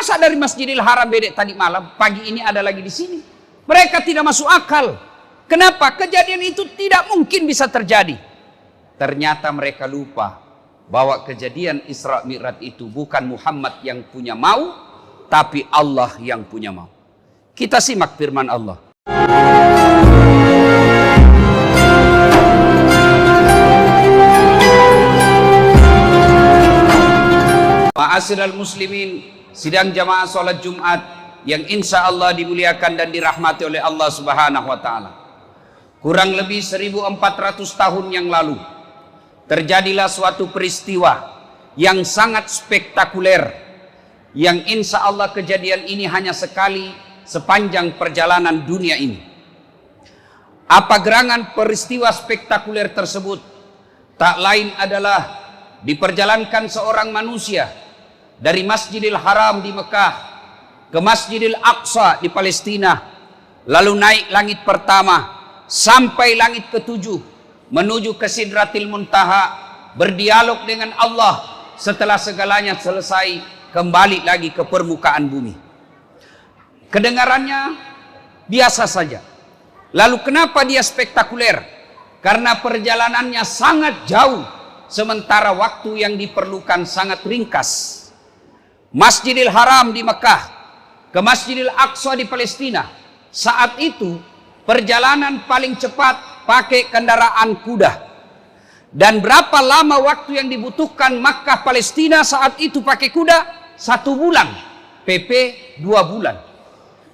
Masa dari Masjidil Haram bedek tadi malam, pagi ini ada lagi di sini? Mereka tidak masuk akal. Kenapa? Kejadian itu tidak mungkin bisa terjadi. Ternyata mereka lupa bahwa kejadian Isra Mi'raj itu bukan Muhammad yang punya mau, tapi Allah yang punya mau. Kita simak firman Allah. Ma'asyiral muslimin, sidang jamaah sholat Jumat yang insya Allah dimuliakan dan dirahmati oleh Allah Subhanahu wa Ta'ala. Kurang lebih 1400 tahun yang lalu terjadilah suatu peristiwa yang sangat spektakuler, yang insya Allah kejadian ini hanya sekali sepanjang perjalanan dunia ini. Apa gerangan peristiwa spektakuler tersebut? Tak lain adalah diperjalankan seorang manusia dari Masjidil Haram di Mekah ke Masjidil Aqsa di Palestina, lalu naik langit pertama sampai langit ketujuh, menuju ke Sidratil Muntaha, berdialog dengan Allah. Setelah segalanya selesai, kembali lagi ke permukaan bumi. Kedengarannya biasa saja. Lalu kenapa dia spektakuler? Karena perjalanannya sangat jauh, sementara waktu yang diperlukan sangat ringkas. Masjidil Haram di Mekah ke Masjidil Aqsa di Palestina, saat itu perjalanan paling cepat pakai kendaraan kuda. Dan berapa lama waktu yang dibutuhkan Makkah Palestina saat itu pakai kuda? 1 bulan, PP 2 bulan.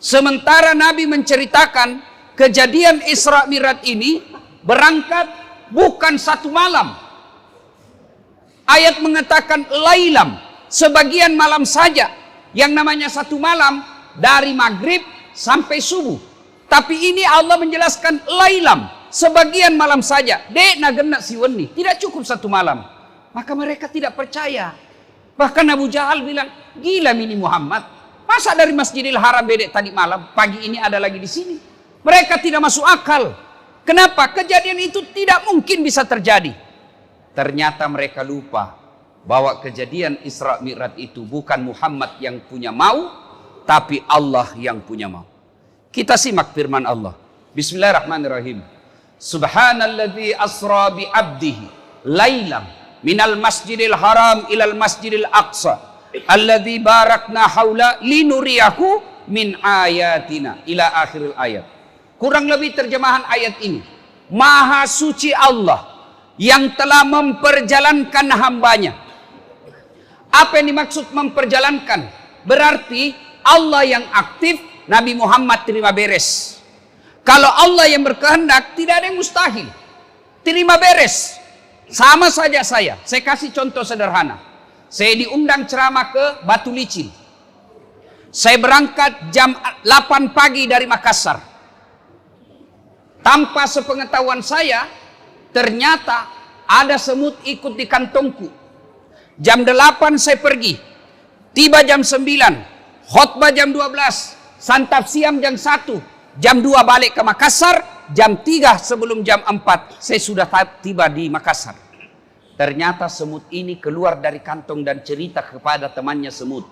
Sementara Nabi menceritakan kejadian Isra Mi'raj ini berangkat bukan 1 malam. Ayat mengatakan lailam, sebagian malam saja. Yang namanya 1 malam dari maghrib sampai subuh. Tapi ini Allah menjelaskan lailam, sebagian malam saja. Dek nagenak siweni, tidak cukup 1 malam. Maka mereka tidak percaya. Bahkan Abu Jahal bilang, gila ini Muhammad. Masa dari Masjidil Haram bedek tadi malam, pagi ini ada lagi di sini? Mereka tidak masuk akal. Kenapa? Kejadian itu tidak mungkin bisa terjadi. Ternyata mereka lupa bahwa kejadian Isra Mi'raj itu bukan Muhammad yang punya mau, tapi Allah yang punya mau. Kita simak firman Allah. Bismillahirrahmanirrahim. Subhanalladzi asra bi 'abdihi lailam minal masjidil haram ilal masjidil aqsa alladzi barakna haula linuriyahu min ayatina ila akhiril ayat. Kurang lebih terjemahan ayat ini. Maha suci Allah yang telah memperjalankan hambanya. Apa yang dimaksud memperjalankan? Berarti Allah yang aktif, Nabi Muhammad terima beres. Kalau Allah yang berkehendak, tidak ada yang mustahil. Terima beres. Sama saja saya kasih contoh sederhana. Saya diundang ceramah ke Batu Licin. Saya berangkat jam 8 pagi dari Makassar. Tanpa sepengetahuan saya, ternyata ada semut ikut di kantongku. Jam 8 saya pergi, tiba jam 9, khotbah jam 12, santap siang jam 1, jam 2 balik ke Makassar, jam 3 sebelum jam 4 saya sudah tiba di Makassar. Ternyata semut ini keluar dari kantong dan cerita kepada temannya semut.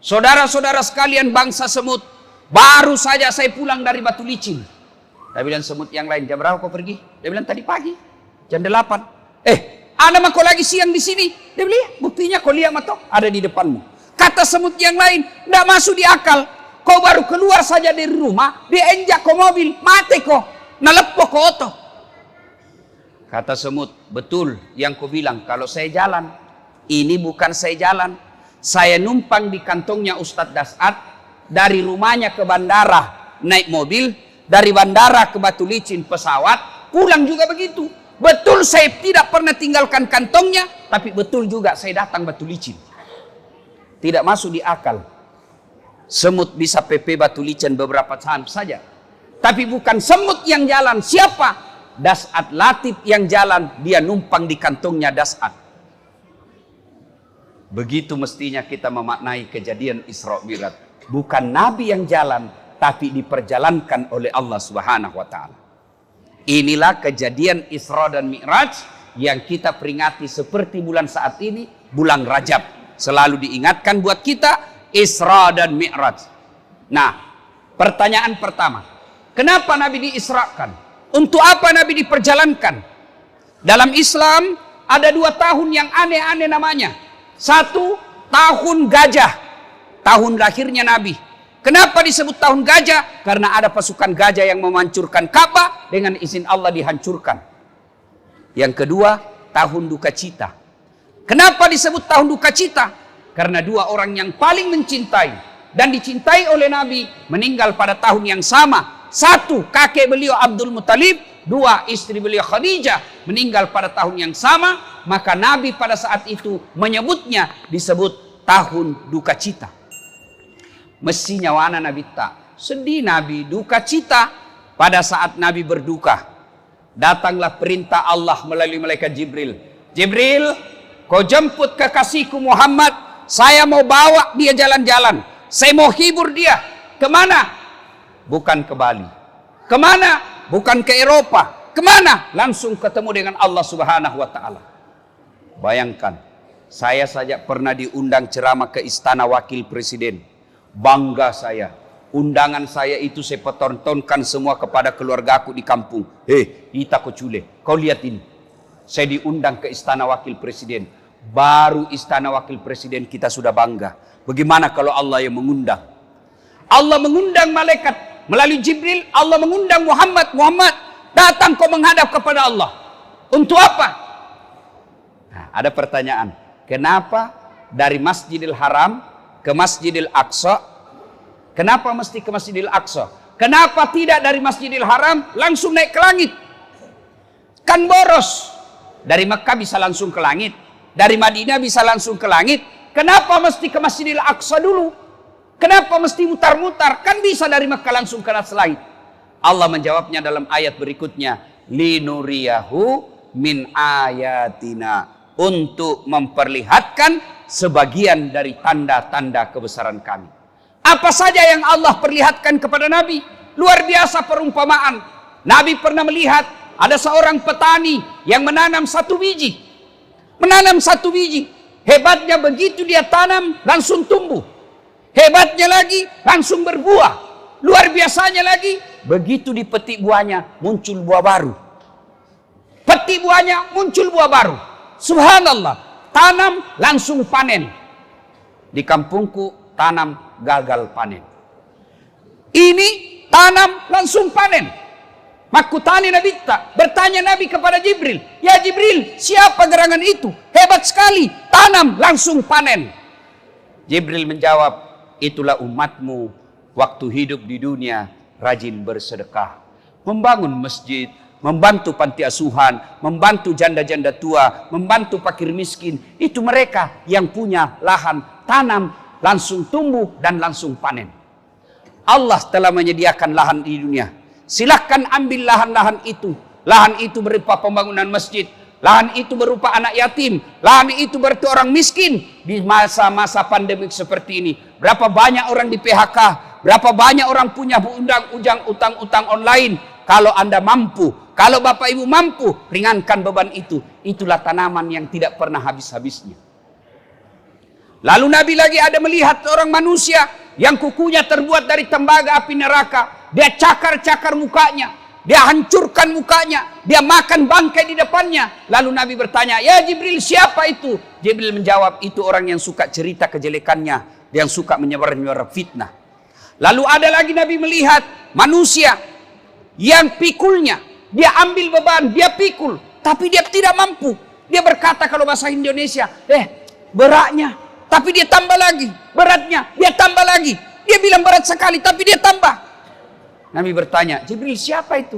Saudara-saudara sekalian bangsa semut, baru saja saya pulang dari Batu Licin. Saya bilang semut yang lain, jam berapa kau pergi? Dia bilang tadi pagi, jam 8. Ada mah kau lagi siang di sini? Dia bilang, buktinya kau lihat matok ada di depanmu. Kata semut yang lain, tidak masuk di akal. Kau baru keluar saja dari rumah, dienjak kau mobil, mati kau, nalepo kau oto. Kata semut, betul yang kau bilang. Kalau saya jalan, ini bukan saya jalan. Saya numpang di kantongnya Ustadz Das'ad, dari rumahnya ke bandara naik mobil, dari bandara ke Batu Licin pesawat, pulang juga begitu. Betul saya tidak pernah tinggalkan kantongnya, tapi betul juga saya datang Batu Licin. Tidak masuk di akal. Semut bisa PP Batu Licin beberapa saat saja. Tapi bukan semut yang jalan. Siapa? Das'ad Latif yang jalan. Dia numpang di kantongnya Das'ad. Begitu mestinya kita memaknai kejadian Isra Mi'raj. Bukan Nabi yang jalan, tapi diperjalankan oleh Allah Subhanahu wa Ta'ala. Inilah kejadian Isra dan Mi'raj yang kita peringati seperti bulan saat ini, bulan Rajab. Selalu diingatkan buat kita, Isra dan Mi'raj. Nah, pertanyaan pertama, kenapa Nabi diisrakan? Untuk apa Nabi diperjalankan? Dalam Islam ada 2 tahun yang aneh-aneh namanya. 1, tahun gajah, tahun lahirnya Nabi. Kenapa disebut tahun gajah? Karena ada pasukan gajah yang menghancurkan Ka'bah, dengan izin Allah dihancurkan. Yang kedua, tahun duka cita. Kenapa disebut tahun duka cita? Karena 2 orang yang paling mencintai dan dicintai oleh Nabi meninggal pada tahun yang sama. 1, kakek beliau Abdul Muttalib. 2, istri beliau Khadijah meninggal pada tahun yang sama. Maka Nabi pada saat itu menyebutnya disebut tahun duka cita. Mestinya wana Nabi tak sedih, Nabi duka cita. Pada saat Nabi berduka, datanglah perintah Allah melalui malaikat Jibril. Jibril, kau jemput kekasihku Muhammad. Saya mau bawa dia jalan-jalan. Saya mau hibur dia. Kemana? Bukan ke Bali. Kemana? Bukan ke Eropa. Kemana? Langsung ketemu dengan Allah Subhanahu wa Ta'ala. Bayangkan, saya saja pernah diundang ceramah ke Istana Wakil Presiden. Bangga saya. Undangan saya itu saya pertontonkan semua kepada keluarga aku di kampung. Ita Kocule, kau lihat ini. Saya diundang ke Istana Wakil Presiden. Baru Istana Wakil Presiden kita sudah bangga. Bagaimana kalau Allah yang mengundang? Allah mengundang malaikat melalui Jibril. Allah mengundang Muhammad. Muhammad, datang kau menghadap kepada Allah. Untuk apa? Nah, ada pertanyaan. Kenapa dari Masjidil Haram ke Masjidil Aqsa? Kenapa mesti ke Masjidil Aqsa? Kenapa tidak dari Masjidil Haram langsung naik ke langit? Kan boros. Dari Mekah bisa langsung ke langit. Dari Madinah bisa langsung ke langit. Kenapa mesti ke Masjidil Aqsa dulu? Kenapa mesti mutar-mutar? Kan bisa dari Mekah langsung ke atas langit. Allah menjawabnya dalam ayat berikutnya. Linuriyahu min ayatina. Untuk memperlihatkan sebagian dari tanda-tanda kebesaran kami. Apa saja yang Allah perlihatkan kepada Nabi? Luar biasa perumpamaan. Nabi pernah melihat ada seorang petani yang menanam 1 biji. Menanam 1 biji. Hebatnya begitu dia tanam langsung tumbuh. Hebatnya lagi langsung berbuah. Luar biasanya lagi begitu dipetik buahnya muncul buah baru. Petik buahnya muncul buah baru. Subhanallah. Tanam langsung panen. Di kampungku tanam gagal panen. Ini tanam langsung panen. Makutani Nabi tak bertanya Nabi kepada Jibril, ya Jibril, siapa gerangan itu? Hebat sekali, tanam langsung panen. Jibril menjawab, itulah umatmu waktu hidup di dunia rajin bersedekah, membangun masjid, membantu panti asuhan, membantu janda-janda tua, membantu fakir miskin. Itu mereka yang punya lahan tanam langsung tumbuh dan langsung panen. Allah telah menyediakan lahan di dunia. Silahkan ambil lahan-lahan itu. Lahan itu berupa pembangunan masjid. Lahan itu berupa anak yatim. Lahan itu berupa orang miskin. Di masa-masa pandemik seperti ini. Berapa banyak orang di PHK. Berapa banyak orang punya utang-utang online. Kalau Anda mampu. Kalau Bapak Ibu mampu. Ringankan beban itu. Itulah tanaman yang tidak pernah habis-habisnya. Lalu Nabi lagi ada melihat orang manusia. Yang kukunya terbuat dari tembaga api neraka. Dia cakar-cakar mukanya. Dia hancurkan mukanya. Dia makan bangkai di depannya. Lalu Nabi bertanya, ya Jibril, siapa itu? Jibril menjawab, itu orang yang suka cerita kejelekannya. Yang suka menyebar-nyebar fitnah. Lalu ada lagi Nabi melihat manusia yang pikulnya. Dia ambil beban, dia pikul. Tapi dia tidak mampu. Dia berkata kalau bahasa Indonesia, beratnya. Tapi dia tambah lagi. Beratnya, dia tambah lagi. Dia bilang berat sekali, tapi dia tambah. Nabi bertanya, Jibril siapa itu?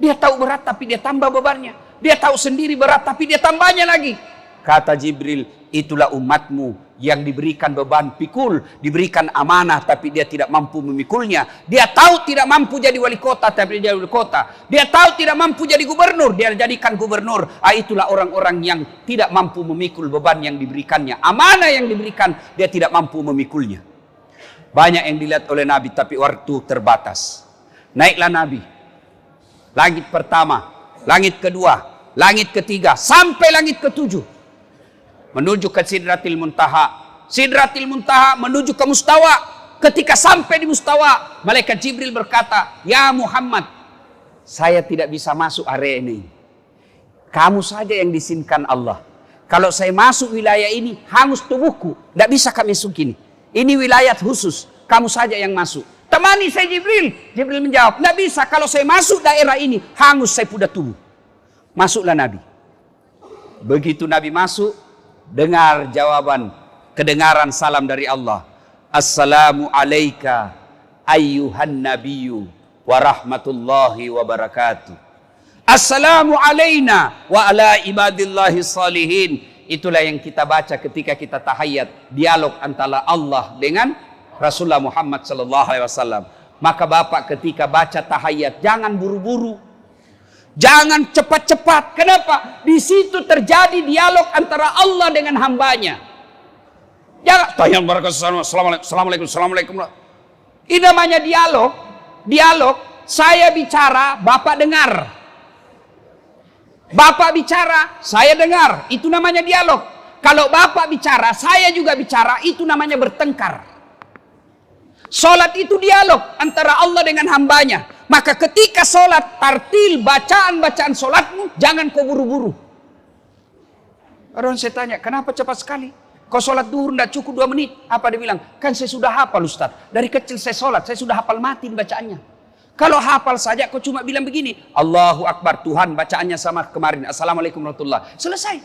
Dia tahu berat tapi dia tambah bebannya. Dia tahu sendiri berat tapi dia tambahnya lagi. Kata Jibril, itulah umatmu yang diberikan beban pikul, diberikan amanah tapi dia tidak mampu memikulnya. Dia tahu tidak mampu jadi wali kota tapi dia jadi wali kota. Dia tahu tidak mampu jadi gubernur, dia jadikan gubernur. Itulah orang-orang yang tidak mampu memikul beban yang diberikannya. Amanah yang diberikan, dia tidak mampu memikulnya. Banyak yang dilihat oleh Nabi tapi waktu terbatas. Naiklah Nabi. Langit pertama, langit kedua, langit ketiga, sampai langit ketujuh. Menuju ke Sidratil Muntaha. Sidratil Muntaha menuju ke Mustawa. Ketika sampai di Mustawa, malaikat Jibril berkata, "Ya Muhammad, saya tidak bisa masuk area ini. Kamu saja yang diizinkan Allah. Kalau saya masuk wilayah ini, hangus tubuhku. Tidak bisa kami masuk ini. Ini wilayah khusus. Kamu saja yang masuk. Temani saya Jibril." Jibril menjawab, "Tidak bisa. Kalau saya masuk daerah ini, hangus saya pudah tubuh." Masuklah Nabi. Begitu Nabi masuk, dengar jawaban, kedengaran salam dari Allah. "Assalamu alayka ayyuhan nabiyyu wa rahmatullahi wa barakatuh. Assalamu alayna wa ala ibadillahi salihin." Itulah yang kita baca ketika kita tahiyat, dialog antara Allah dengan Rasulullah Muhammad sallallahu alaihi wasallam. Maka Bapak ketika baca tahiyat jangan buru-buru. Jangan cepat-cepat. Kenapa? Di situ terjadi dialog antara Allah dengan hambanya. Jangan tahiyat barakallahu, assalamualaikum. Ini namanya dialog. Dialog, saya bicara, Bapak dengar. Bapak bicara, saya dengar. Itu namanya dialog. Kalau Bapak bicara, saya juga bicara, itu namanya bertengkar. Solat itu dialog antara Allah dengan hambanya. Maka ketika solat, tartil, bacaan-bacaan solatmu, jangan kau buru-buru. Orang saya tanya, kenapa cepat sekali? Kau sholat duhur tidak cukup 2 menit. Apa dia bilang? Kan saya sudah hafal Ustaz. Dari kecil saya sholat, saya sudah hafal mati bacaannya. Kalau hafal saja kau cuma bilang begini, Allahu Akbar, Tuhan bacaannya sama kemarin. Assalamualaikum warahmatullahi. Selesai.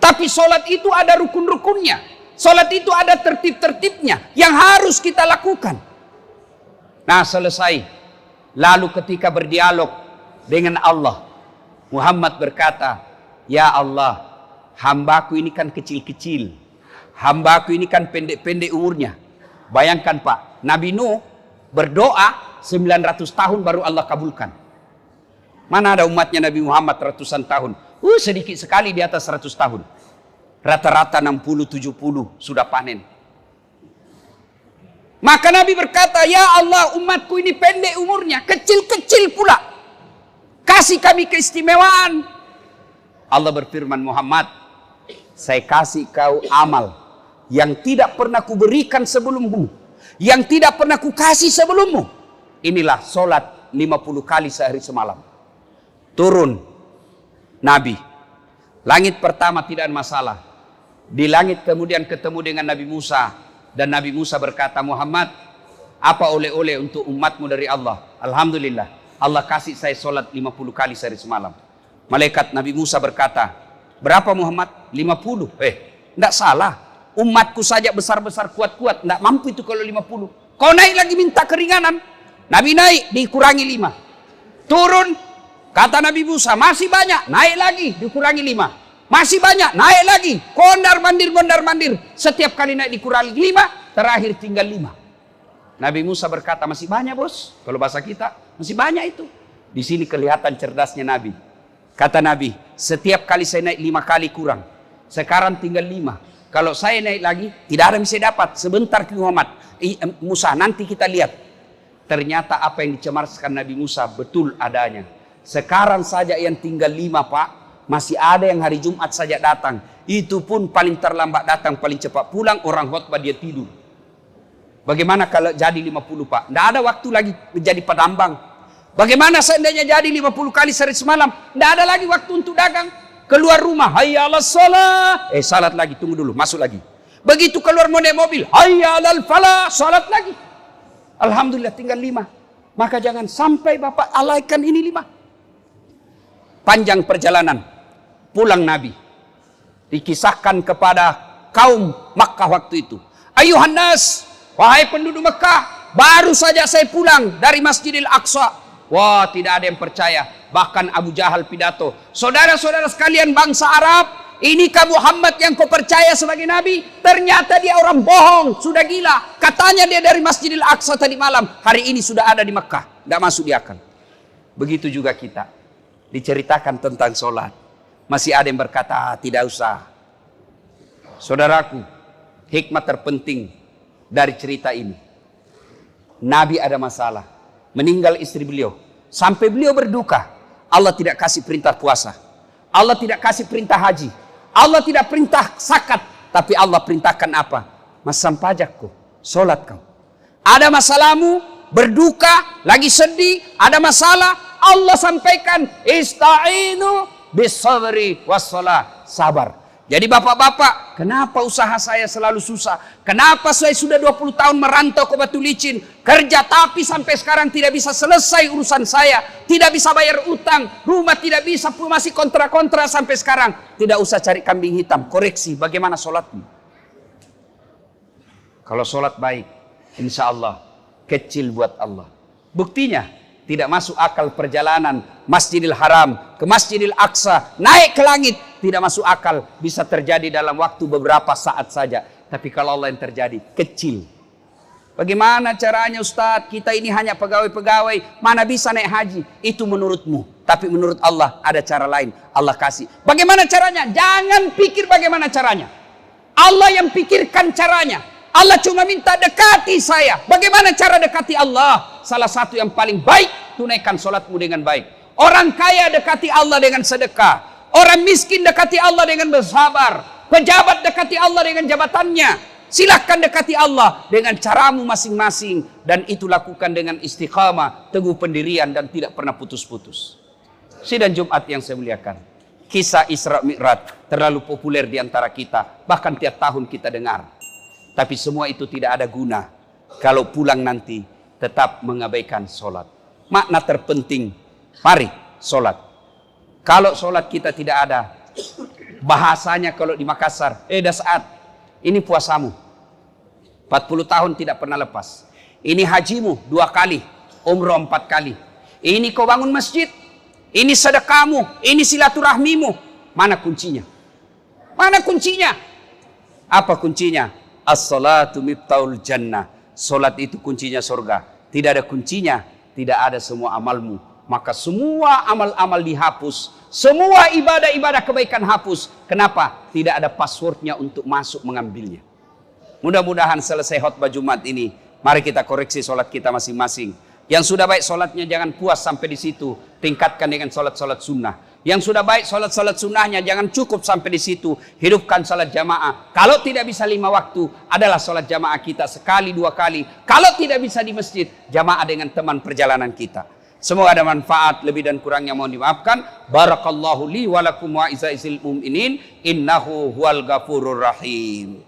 Tapi sholat itu ada rukun-rukunnya. Sholat itu ada tertib-tertibnya yang harus kita lakukan. Nah selesai. Lalu ketika berdialog dengan Allah, Muhammad berkata, "Ya Allah, hambaku ini kan kecil-kecil. Hambaku ini kan pendek-pendek umurnya." Bayangkan Pak, Nabi Nuh berdoa 900 tahun baru Allah kabulkan. Mana ada umatnya Nabi Muhammad ratusan tahun. Sedikit sekali di atas 100 tahun. Rata-rata 60-70 sudah panen. Maka Nabi berkata, "Ya Allah, umatku ini pendek umurnya, kecil-kecil pula. Kasih kami keistimewaan." Allah berfirman, "Muhammad, saya kasih kau amal yang tidak pernah kuberikan sebelummu, yang tidak pernah kukasih sebelummu. Inilah solat 50 kali sehari semalam." Turun Nabi. Langit pertama tidak ada masalah. Di langit kemudian ketemu dengan Nabi Musa. Dan Nabi Musa berkata, "Muhammad, apa oleh-oleh untuk umatmu dari Allah?" "Alhamdulillah, Allah kasih saya solat 50 kali sehari semalam." Malaikat Nabi Musa berkata, "Berapa Muhammad?" 50. Tidak salah. Umatku saja besar-besar kuat-kuat. Tidak mampu itu kalau 50. Kau naik lagi minta keringanan. Nabi naik, dikurangi 5. Turun, kata Nabi Musa, "Masih banyak." Naik lagi, dikurangi 5. Masih banyak, naik lagi. Mondar-mandir. Setiap kali naik dikurangi 5, terakhir tinggal 5. Nabi Musa berkata, "Masih banyak bos." Kalau bahasa kita, masih banyak itu. Di sini kelihatan cerdasnya Nabi. Kata Nabi, "Setiap kali saya naik 5 kali kurang. Sekarang tinggal 5. Kalau saya naik lagi, tidak ada yang bisa dapat. Sebentar Muhammad, Musa, nanti kita lihat." Ternyata apa yang dicemarkan Nabi Musa betul adanya. Sekarang saja yang tinggal 5 Pak. Masih ada yang hari Jumat saja datang. Itu pun paling terlambat datang, paling cepat pulang. Orang khotbah dia tidur. Bagaimana kalau jadi 50 Pak? Tidak ada waktu lagi menjadi penambang. Bagaimana seandainya jadi 50 kali sehari semalam? Tidak ada lagi waktu untuk dagang. Keluar rumah, hayya alas salat. Salat lagi, tunggu dulu, masuk lagi. Begitu keluar mau naik mobil, hayya alal falah, salat lagi. Alhamdulillah tinggal 5. Maka jangan sampai Bapak alaikan ini 5. Panjang perjalanan. Pulang Nabi. Dikisahkan kepada kaum Makkah waktu itu. "Ayuhan nas, wahai penduduk Makkah, baru saja saya pulang dari Masjidil Aqsa." Wah, tidak ada yang percaya. Bahkan Abu Jahal pidato, "Saudara-saudara sekalian bangsa Arab, inikah Muhammad yang kau percaya sebagai Nabi? Ternyata dia orang bohong, sudah gila. Katanya dia dari Masjidil Aqsa tadi malam, hari ini sudah ada di Makkah. Tidak masuk di akal." Begitu juga kita. Diceritakan tentang sholat. Masih ada yang berkata, "Tidak usah." Saudaraku, hikmah terpenting dari cerita ini. Nabi ada masalah. Meninggal istri beliau. Sampai beliau berduka. Allah tidak kasih perintah puasa. Allah tidak kasih perintah haji. Allah tidak perintah zakat. Tapi Allah perintahkan apa? Masam pajakku, solat kau. Ada masalahmu, berduka, lagi sedih, ada masalah, Allah sampaikan, ista'inu bisabri wassalah, sabar. Jadi bapak-bapak, kenapa usaha saya selalu susah? Kenapa saya sudah 20 tahun merantau ke Batu Licin, kerja tapi sampai sekarang tidak bisa selesai urusan saya, tidak bisa bayar utang, rumah tidak bisa, masih kontra-kontra sampai sekarang. Tidak usah cari kambing hitam, koreksi bagaimana sholatmu. Kalau sholat baik, insya Allah kecil buat Allah. Buktinya, tidak masuk akal perjalanan Masjidil Haram ke Masjidil Aqsa, naik ke langit, tidak masuk akal, bisa terjadi dalam waktu beberapa saat saja. Tapi kalau Allah yang terjadi, kecil. Bagaimana caranya Ustadz? Kita ini hanya pegawai-pegawai, mana bisa naik haji? Itu menurutmu. Tapi menurut Allah ada cara lain, Allah kasih. Bagaimana caranya? Jangan pikir bagaimana caranya. Allah yang pikirkan caranya. Allah cuma minta dekati saya. Bagaimana cara dekati Allah? Salah satu yang paling baik, tunaikan sholatmu dengan baik. Orang kaya dekati Allah dengan sedekah. Orang miskin dekati Allah dengan bersabar. Pejabat dekati Allah dengan jabatannya. Silahkan dekati Allah dengan caramu masing-masing. Dan itu lakukan dengan istiqamah, teguh pendirian dan tidak pernah putus-putus. Sidang Jumat yang saya muliakan. Kisah Isra Mi'raj terlalu populer di antara kita. Bahkan tiap tahun kita dengar. Tapi semua itu tidak ada guna kalau pulang nanti tetap mengabaikan sholat. Makna terpenting, mari sholat. Kalau sholat kita tidak ada, bahasanya kalau di Makassar, Dasaat, ini puasamu. 40 tahun tidak pernah lepas. Ini hajimu 2 kali, umroh 4 kali. Ini kau bangun masjid, ini sedekahmu, ini silaturahmimu. Mana kuncinya? Mana kuncinya? Apa kuncinya? As-salatu miftaul jannah. Salat itu kuncinya surga. Tidak ada kuncinya, tidak ada semua amalmu. Maka semua amal-amal dihapus. Semua ibadah-ibadah kebaikan hapus. Kenapa? Tidak ada passwordnya untuk masuk mengambilnya. Mudah-mudahan selesai khutbah Jumat ini, mari kita koreksi salat kita masing-masing. Yang sudah baik salatnya jangan puas sampai di situ. Tingkatkan dengan salat-salat sunnah. Yang sudah baik salat-salat sunnahnya jangan cukup sampai di situ. Hidupkan salat jamaah. Kalau tidak bisa 5 waktu, adalah salat jamaah kita sekali 2 kali. Kalau tidak bisa di masjid, jamaah dengan teman perjalanan kita. Semoga ada manfaat, lebih dan kurangnya mohon dimaafkan. Barakallahu li wa lakum wa izaisil mu'minin. Innahu huwal ghafurur rahim.